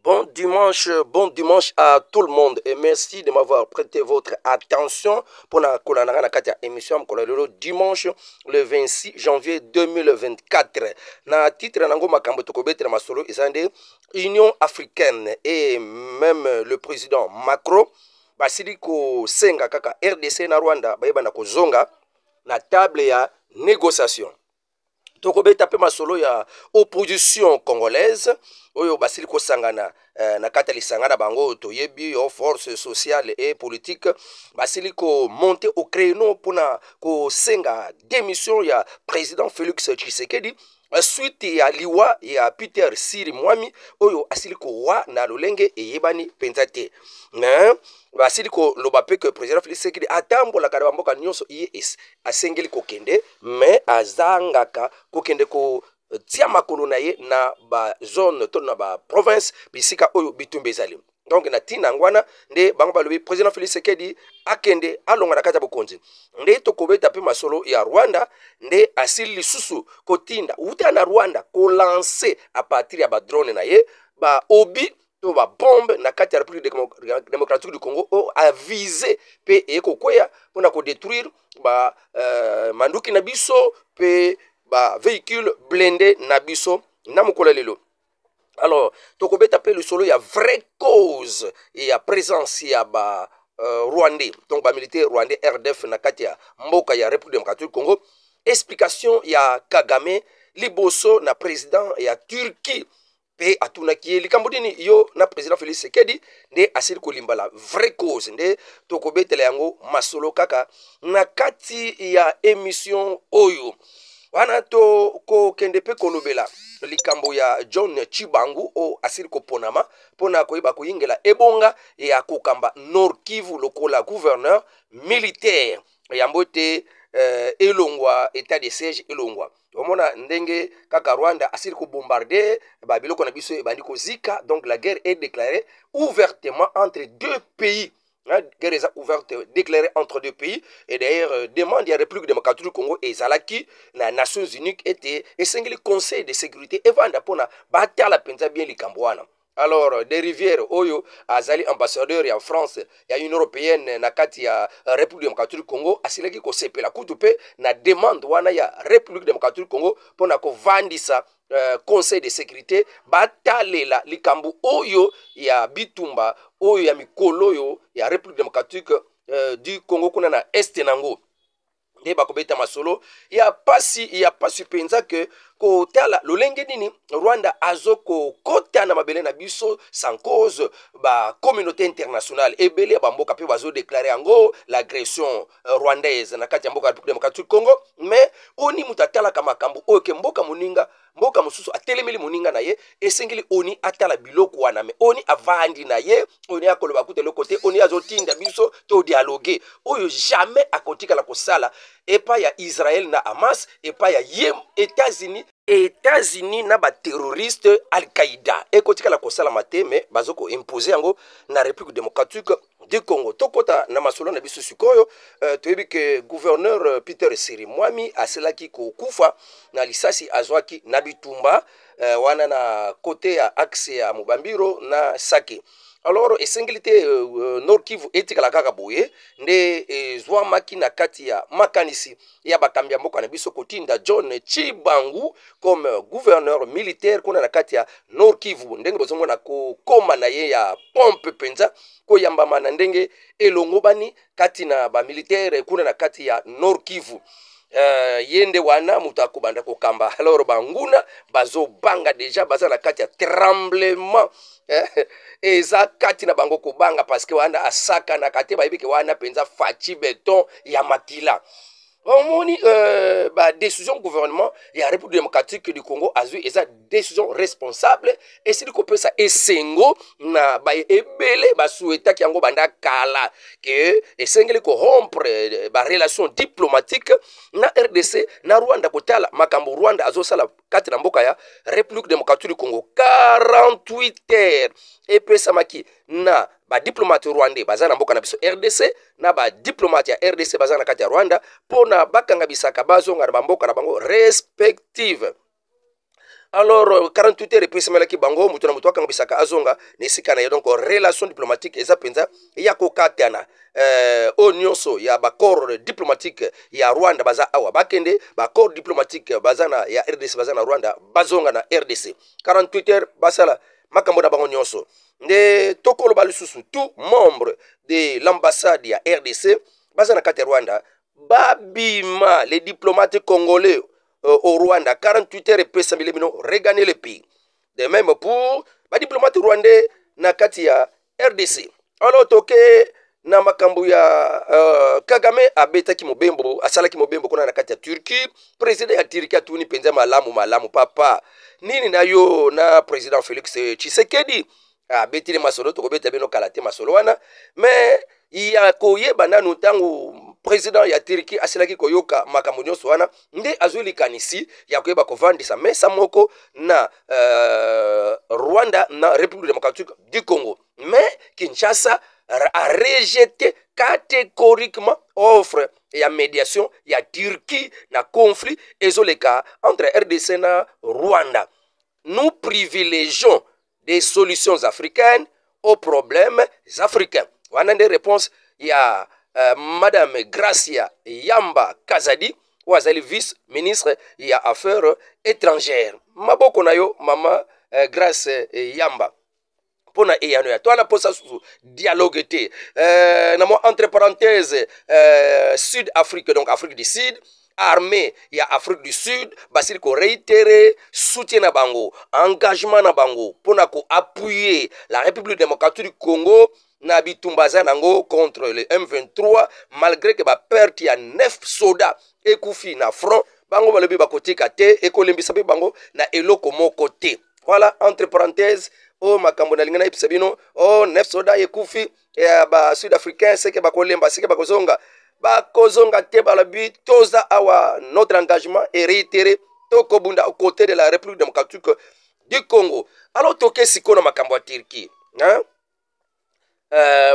Bon dimanche à tout le monde et merci de m'avoir prêté votre attention pour la émission dimanche le 26 janvier 2024. Na titre nango makambo tokobetra masolo izande Union africaine et même le président Macron basili ko senga kaka RDC na Rwanda bayeba na kozonga na table ya négociation. Tokobeta pe masolo ya opposition congolaise oyo basili kosangana na kati ya lisanga bango toyebi yo force sociale et politique basili ko monter au créneau mpona kosenga démission ya président Félix Tshisekedi suite ya liwa ya Peter Siri Mwami oyo asili kowa na lolenge eyebani penza te basili koloba pe que président Félix Tshisekedi atambolaka na bamboka nyonso ye asengeli kokende mais azangaka kokende ko tia makolo na ye na ba zone to na ba province bisika oyo bitumba ezali. Donc na tina ngwana nde bango balobi président Félix Tshisekedi akende alonga na kati ya bokonzi nde tokobeta pe masolo ya Rwanda nde asili lisusu kotinda uta na Rwanda ko lancer a partir ya ba drone na ye ba obi to ba bombe na kati ya République démocratique du Congo o avisé pe ekokwea pona ko détruire ba manduki na biso pe ba véhicule blindé na biso na mokolo lelo. Alors tokobeta pe le solo ya vraie cause et ya présence ya ba rwandais donc ba militaire rwandais RDF na kati ya mboka ya République démocratique du Congo. Explication ya Kagame liboso na président ya Turquie pe atunaki likambo dini yo na président Félix Tshisekedi nde asili kolimbala vraie cause nde tokobetela yango masolo kaka na kati ya émission oyo wana to ko kende pe kolobela likambo ya John Chibangu o asili koponama pona koyeba koyingela ebonga ya kokamba Nord Kivu lokola gouverneur militaire yambote elongwa état de siège elongwa omona ndenge kaka Rwanda asili ko bombarder ba biloko na biso ebandi ko zika. Donc la guerre est déclarée ouvertement entre deux pays. La guerre est ouverte déclarée entre deux pays et d'ailleurs demande à la République démocratique du Congo et Zalaki na Nations Unies était esengeli conseil de sécurité evanda pona batala penza bien likambwana. Alors des rivières oyo azali ambassadeur ya France ya Union européenne na kati ya République démocratique du Congo asilaki ko sepela kutu pe na demande wana ya République démocratique du Congo pona ko vandisa conseil de sécurité batalela likambu oyo ya bitumba oyo ya mikolo oyo ya République démocratique du Congo kuna na este nango nde bakobeta masolo ya pasi penza ke kotala lolenge nini Rwanda azo kokota na mabele na biso sans cause ba communauté internationale ebele ba mboka pe bazo déclarer yango l'agression rwandaise na kati ya mboka République démocratique du Congo. Mais oni mutatala kama makambo oyo ke mboka muninga mboka mususu atelemeli muninga na ye esengeli oni atala biloko wana me oni avandi na ye oni akoloba kutelo côté oni azotinda biso to dialoguer oyo jamais akotika la kosala epa ya Israël na Hamas epa ya États-Unis na ba terroriste Al-Qaïda ekotika la kosala mate me bazoko imposer yango na République démocratique du Congo. Tokota na masolo na biso sikoyo toyebi ke gouverneur Peter Siri Mwami aselaki ko kufa na lisasi azwaki na bitumba wana na kote ya axe ya Mubambiro na Sake. Alors esengilite Nord Kivu etikala kaka boye nde zwamaki na kati ya makanisi ya bakambi ya mboka na biso kotinda John Chibangu comme gouverneur militaire kuna na kati ya Nord Kivu ndenge bozomona ko koma na ye ya pompe penza ko yambama na ndenge elongobani kati na ba militaire kuna na kati ya Nord Kivu. Yende wana mutu akobanda kokamba alors banguna bazo banga déjà baza na kati ya tremblement eza kati na bango kobanga parce que wana asaka na kati bayebike wana penza faci beton ya makila. Omoni ba décision gouvernement ya République démocratique du Congo azui eza décision responsable et c'est ko pesa esengo na ba ebele ba souhaita ki yango banda kala que esengeli ko rompre ba relation diplomatique na RDC na Rwanda kotala makambo Rwanda azosala kati na mboka ya République démocratique du Congo 48 heures et pesa maki na ba diplomate rwandais baza na mboka na biso RDC na ba diplomate ya RDC baza na kati ya Rwanda pona bakanga bisaka bazonga na mboka na bango respective. Alors 48 heures epesemelaki bango mutu na mutu akangabisaka azonga na esika na ye. Donc relation diplomatique eza mpenza ya kokatana o nyonso ya baccord diplomatique ya Rwanda baza awa bakende, baccord diplomatique baza na ya RDC baza na Rwanda bazonga na RDC. 48 heures basala makambo na bango nyonso. Nde tokoloba lisusu tout membre de l'ambassade ya RDC baza na kati ya Rwanda babima les diplomates congolais au Rwanda. 48 heures epesa milemino regagner le pays. De même pour ba diplomate rwandais na kati ya RDC. Alors toke na makambo ya Kagame abetaki mobembo, asalaki mobembo kuna na kati ya Turquie. President ya Turquie atuni penza malamu papa nini na yo na president Felix Tshisekedi abetile masolo tokobeta beno kalate masolo wana. Mais ya koyeba nanu tangu président ya Turquie asilaki koyoka makambo nyonso wana nde azuli kanisi ya koyeba kovandisa mesa moko na Rwanda na République démocratique du Congo. Mais Kinshasa a rejeté catégoriquement offre ya médiation ya Turquie na conflit ezoleka entre RDC na Rwanda. Nous privilégions des solutions africaines aux problèmes africains. Wana des réponses ya Madame Gracia Yamba Kazadi wazali vice-ministre ya affaires étrangères. Maboko na yo mama Grace Yamba. Pona eyano ya toana posa su dialogue te namo entre parenthèses Sud-Afrique, donc Afrique du Sud, armée ya Afrique du Sud basili ko réitérer soutien na bango, engagement na bango pona ko appuyer la République démocratique du Congo na bitumbaza nango contre le M23, malgré que ba perte ya 9 soldats ekufi na front bango balobi bakotika te ekolembisa pe bango na eloko moko te. Voilà, entre parenthèses o makambo na lingana ipisa bino o 9 soldats ekufi ya ba sud-africain seke bakolemba seke bakozonga te balobi toza awa notre engagement est réitéré tokobunda aux côtés de la République démocratique du Congo. Alors toke sikono makambo ya Turquie, hein?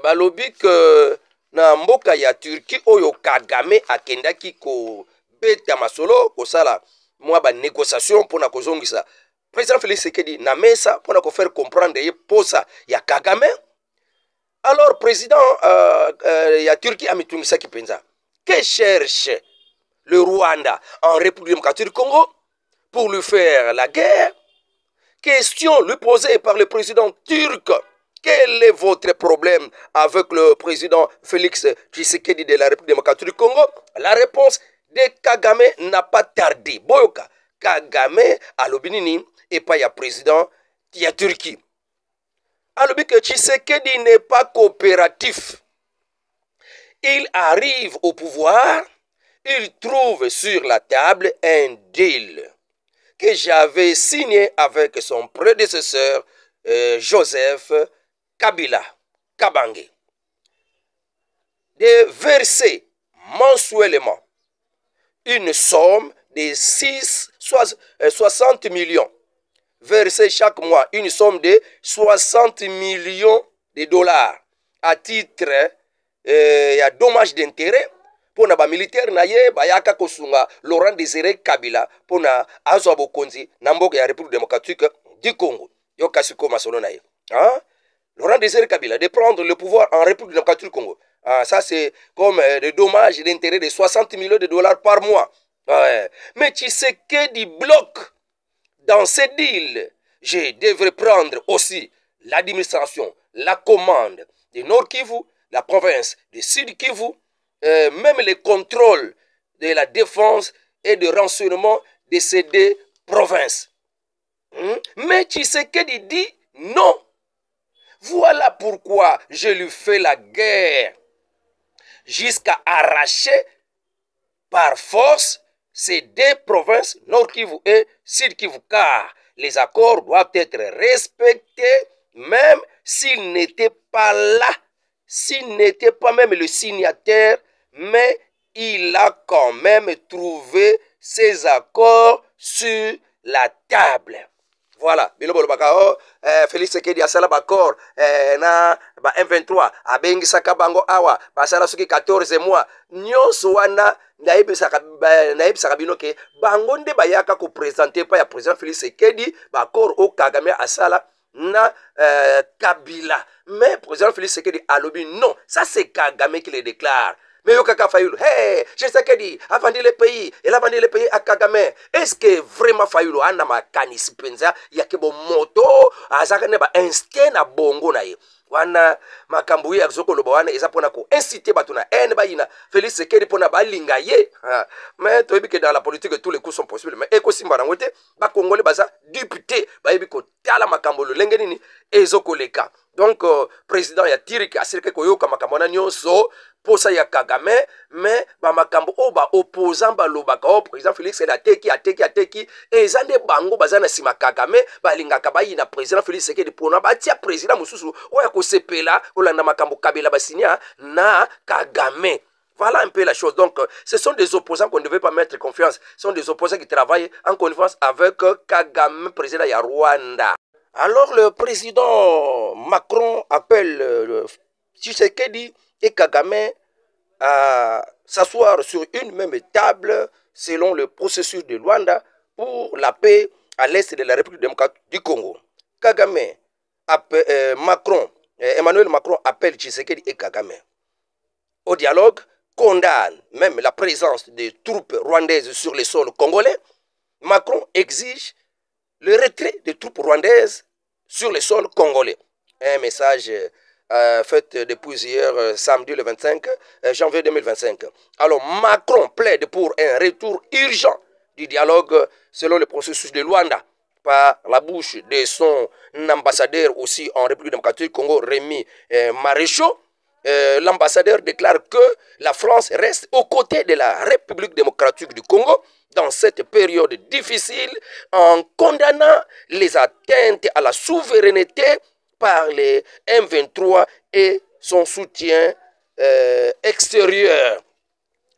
Balobi que na mboka ya Turquie oyo Kagame akendaki ko beta masolo kosala mwa ba négociation pona kozongisa président Félix Tshisekedi na mesa pona ko faire comprendre ye posa ya Kagame. Alors président ya Turquie amitungisaki penza que cherche le Rwanda en République démocratique du Congo pour lui faire la guerre. Question lui posée par le président turc. Quel est votre problème avec le président Félix Tshisekedi de la République démocratique du Congo? La réponse de Kagame n'a pas tardé. Boyoka, Kagame alobinini et pas ya président ya Turquie. Alobi que Tshisekedi n'est pas coopératif. Il arrive au pouvoir, il trouve sur la table un deal que j'avais signé avec son prédécesseur Joseph Kabila Kabange, de verser mensuellement une somme de 60 millions, verser chaque mois une somme de 60 millions de dollars à titre ya dommage d'intérêt pour na ba militaire na ye bayaka kosunga Laurent Désiré Kabila pour na azwa bokonzi na mboka ya République démocratique du Congo. Yo kasiko masolo na ye. Hein? Laurent Désiré Kabila de prendre le pouvoir en République démocratique du Congo. Ah, ça c'est comme des dommages d'intérêt de 60 millions de dollars par mois. Ouais. Mais Tshisekedi bloque dans ces deals. Je devrais prendre aussi l'administration, la commande de Nord Kivu, la province de Sud Kivu, même le contrôle de la défense et de renseignement de ces deux provinces. Mais Tshisekedi dit non. Voilà pourquoi je lui fais la guerre jusqu'à arracher par force ces deux provinces, Nord Kivu et Sud Kivu, car les accords doivent être respectés même s'il n'était pas là, s'il n'était pas même le signataire, mais il a quand même trouvé ces accords sur la table. Voilà, bino bolobaka o Félix Sekedi asala bakor na ba M23 abengisaka bango awa basala soki 14 mois nyonso wana nayebisaka bino ke bango nde bayaka kopresente pa ya président Félix Sekedi bakor o Kagame asala na Kabila. Mais président Félix Sekedi alobi non, ça c'est Kagame qui le déclare. Mais Yokaka Fayoulou, hey, je sais que dit, a vendu le pays, elle a vendu le pays à Kagame. Est-ce que vraiment Fayoulou, a ma kanisi penza, ya ke bon moto, a zakane ba instinct na bongo na ye. Wana makambu ya zoko lobo wana eza pona ko inciter batu na haine ba yina Félix Sekedi pona ba linga ye. Mais to que dans la politique tous les coups sont possibles. Mais eko simba na ngote ba congolais baza député ba yebi ko tala makambo lo lenge nini ezoko leka. Donc président ya tiriki asirike ko yoka makambo na nyonso posa ya Kagame, mais ba makambo o ba opposant ba lobaka o président Félix ateki ezande bango bazana sima Kagame ba lingaka ba yina président Félix Sekedi pona ba tia président mususu oya ko sepela olanda makambo Kabila basinya na Kagame. Voilà un peu la chose. Donc, ce sont des opposants qu'on ne devait pas mettre confiance. Ce sont des opposants qui travaillent en connivence avec Kagame, président de Rwanda. Alors, le président Macron appelle Tshisekedi et Kagame à s'asseoir sur une même table selon le processus de Rwanda pour la paix à l'est de la République démocratique du Congo. Emmanuel Macron appelle Tshisekedi et Kagame au dialogue, condamne même la présence des troupes rwandaises sur le sol congolais. Macron exige le retrait des troupes rwandaises sur le sol congolais. Un message fait depuis hier, samedi le 25 janvier 2025. Alors Macron plaide pour un retour urgent du dialogue selon le processus de Luanda par la bouche de son ambassadeur aussi en République démocratique du Congo, Rémi Maréchal. L'ambassadeur déclare que la France reste aux côtés de la République démocratique du Congo dans cette période difficile en condamnant les atteintes à la souveraineté par les M23 et son soutien extérieur.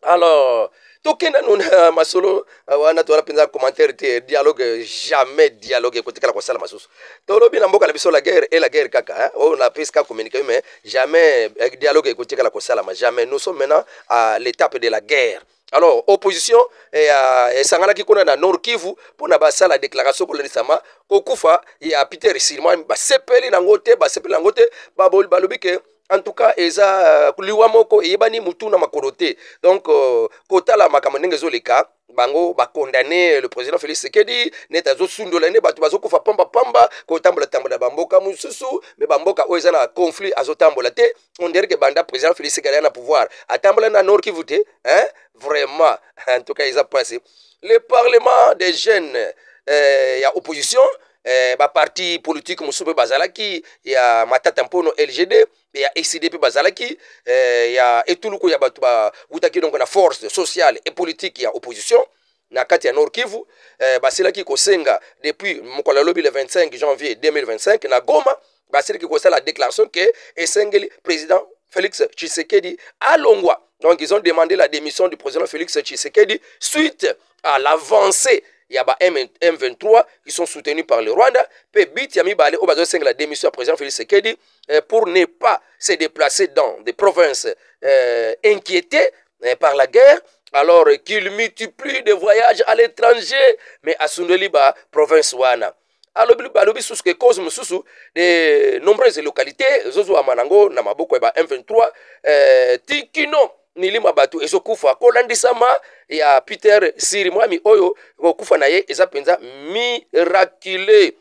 Alors, tokena nuna masolo wana tola penza commentaire te dialogue jamais dialogue côté kala kosala masusu tolo bina mboka la biso la guerre et la guerre kaka on a presque communiqué mais jamais dialogue côté kala kosala jamais. Nous sommes maintenant à l'étape de la guerre. Alors opposition et sangana ki kona na Nord Kivu pona basa la déclaration pour l'ensama kokufa ya Peter Silman ba sepeli na ngote ba balobi ke en tout cas eza liwa moko eyebani mutu na makorote. Donc kotala makambo ndenge zoleka bango ba condamner le président Félix Sekedi neta zo sundola ne batu bazo kufa pamba kotambola tambola bamboka mususu mais bamboka o eza na conflit azotambola te. On dirait que banda président Félix Sekedi na pouvoir atambola na Nord Kivu te vraiment en tout cas ils ont passé le parlement des jeunes ya opposition ba parti politique mususu bazalaki ya Matata Mpono LGD ya ECDP bazalaki ya etuluku ya batu ba utaki donc na force sociale et politique ya opposition na kati ya Nord Kivu basilaki kosenga depuis mokolo lobi le 25 janvier 2025 na Goma basilaki kosala la déclaration que esengeli président Félix Tshisekedi alongwa. Donc ils ont demandé la démission du président Félix Tshisekedi suite à l'avancée. Il y a M23 qui sont soutenus par le Rwanda. Puis bit yami balé au besoin de la démission du président Félix Tshisekedi pour ne pas se déplacer dans des provinces inquiétées par la guerre, alors qu'il multiplie des voyages à l'étranger, mais à Sundeliba, province Wana. Alors, balobi sous que cause mususu de nombreuses localités, zozo amanango na maboko ba M23 tikino nilima batu ezokufa kolandisama ya Peter Sirimwami oyo kokufa na ye eza penza miraculeux.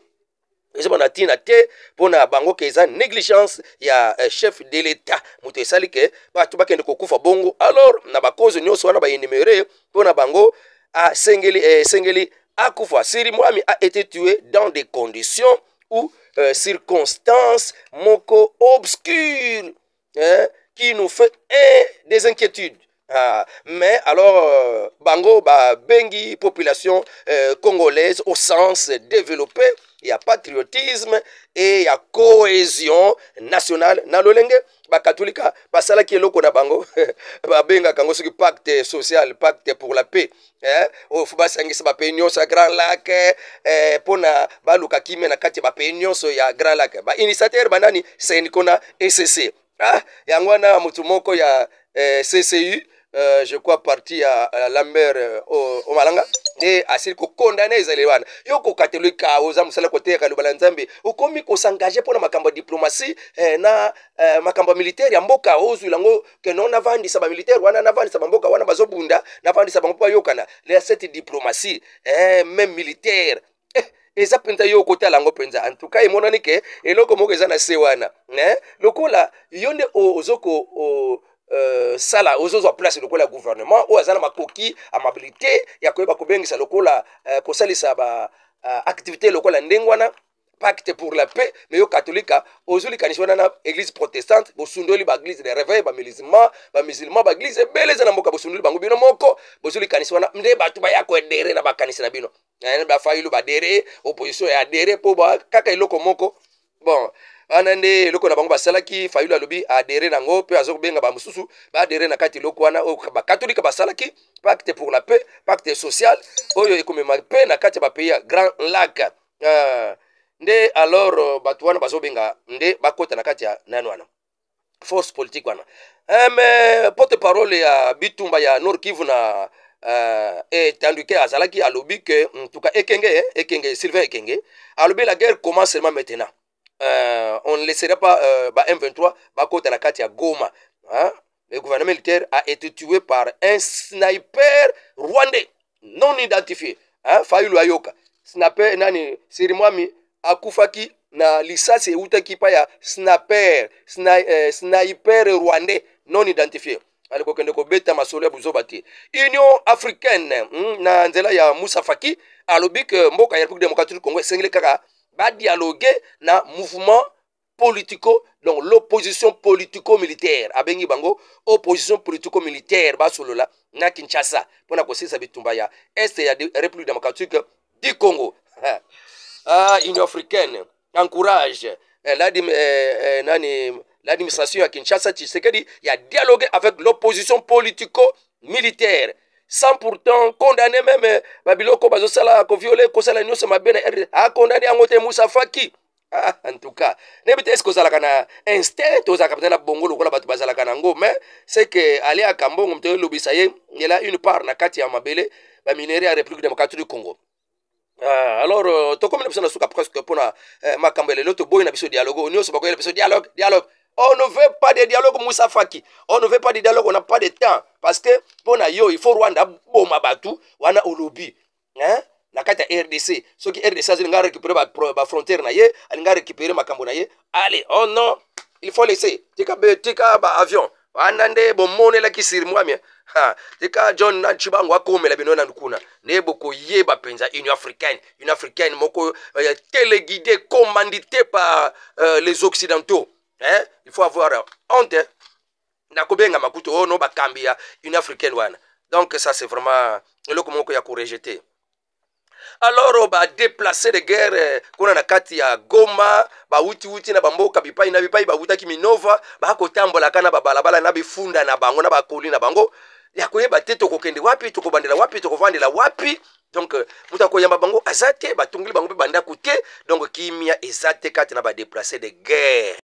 Eza bona tina te pona bango ke eza négligence ya chef de l'état muto esali ke batu bakende kokufa bongo. Alors na ba cause nyonso wana ba énuméré pona bango a sengeli akufa. Sirimwami a été tué dans des conditions ou circonstances moko obscures qui nous fait des inquiétudes. Mais alors, bango ba bengi population congolaise au sens développé ya patriotisme et ya cohésion nationale na lolenge bakatolika basalaki eloko na bango babengaka yango soki pacte social, pacte pour la paix, oyo fu basangisa bapays nyonso ya Grand Lac mpona baluka kimia na kati ya bapays nyonso ya Grand Lac. Bainitiateur banani Seniko na ECC. Yango wana motu moko ya CCU, je crois parti ya Lambert au Malanga, et asili ko condamner ezali wana yo ko katolika oza musala kote ka lubala nzambe ukomi ko s'engager pour na makambo diplomatie na makambo militaire ya mboka ozu lango ke non avandisa ba militaire wana na avandisa mboka wana bazobunda na avandisa bango yokana la cette diplomatie même militaire eza penza yo kota lango penza en tout cas emonani ke eloko moko eza na se wana lokola yonde ozoko sala ozozo place lokola gouvernement o azana makoki amabilité ya koyeba kobengisa lokola kosalisa ba activité lokola ndengwana pacte pour la paix mais yo katolika ozuli kanishwana na église protestante bosundoli ba église de réveil ba musulman ba église beleza na mboka bosundoli bango bino moko bozuli kanishwana mde batu ba yako edere na ba kanisa na bino ba failu ba dere opposition ya dere po ba kaka eloko moko bon anande eloko na bango basalaki failu alobi adere nango pe azobenga ba mususu ba adere na kati eloko wana o ba katolika basalaki pacte pour la paix, pacte social oyo ekomema pe na kati ba pays ya Grand Lac. Nde alors batu wana bazobenga nde bakota na kati ya nani wana force politique wana mais porte parole ya bitumba ya Nord Kivu na tanduke azalaki alobi que en tout cas Ekenge Sylvain Ekenge alobi la guerre commence seulement maintenant. On ne laisserait pas M23 bakota na kati ya Goma. Le gouvernement militaire a été tué par un sniper rwandais non identifié. Fayulu Ayoka sniper nani Sirimwami akufaki na lisasi eutaki pa ya sniper rwandais non identifié. Aliko kende ko beta masolo ya buzobati Union africaine na nzela ya Moussa Faki alobi que mboka ya République démocratique du Congo sengele kaka ba dialoguer na mouvement politico, donc l'opposition politico-militaire abengi bango opposition politico-militaire ba solola na Kinshasa pona kosisa bitumba ya est ya République démocratique du Congo. Union africaine encourage l'administration à Kinshasa Tshisekedi a dialogué avec l'opposition politico-militaire sans pourtant condamner même Babiloko bazosala ko violer ko sala nyonso mabena a condamné angote Moussa Faki. En tout cas nebite est-ce que ça la instinct aux capitaine bongo lokola batu bazala kanango mais c'est que aller à Kambongo mte lobisaye il a une part na kati ya mabele ba minerie à République démocratique du Congo. Alors to comme na suka presque pour na makambele loto boy na biso dialogue nyonso bakoyela biso dialogue. On ne veut pas de dialogue Moussa Faki. On ne veut pas de dialogue, on n'a pas de temps. Parce que, pour yo, il faut Rwanda, boma batu, wana olobi. Na kata RDC. Ce qui RDC, il va récupérer la frontière, il va récupérer ma cambo. Allez, oh non, il faut laisser. Tika avion. Anande, bon, mon la qui sir moi, mais. Tika John Nanchibango, comme la binona nukuna. Neboko yeba penza, Union africaine, moko, téléguidée, commandité par les Occidentaux. Il faut avoir honte. Nakobenga makuto oh no bakambia une africaine wana. Donc ça c'est vraiment le comment ya ko rejeter. Alors ba déplacer de guerre kuna na kati ya Goma ba wuti na bamboka bipai ba wutaki Minova ba ko tambola kana ba balabala na bifunda na bango na ba koli na bango ya koyeba te to kokende wapi to kobandela wapi to kovandela wapi. Donc muta koyamba bango azate batungili bango banda kuté donc kimia ezate kati na ba déplacer de guerre.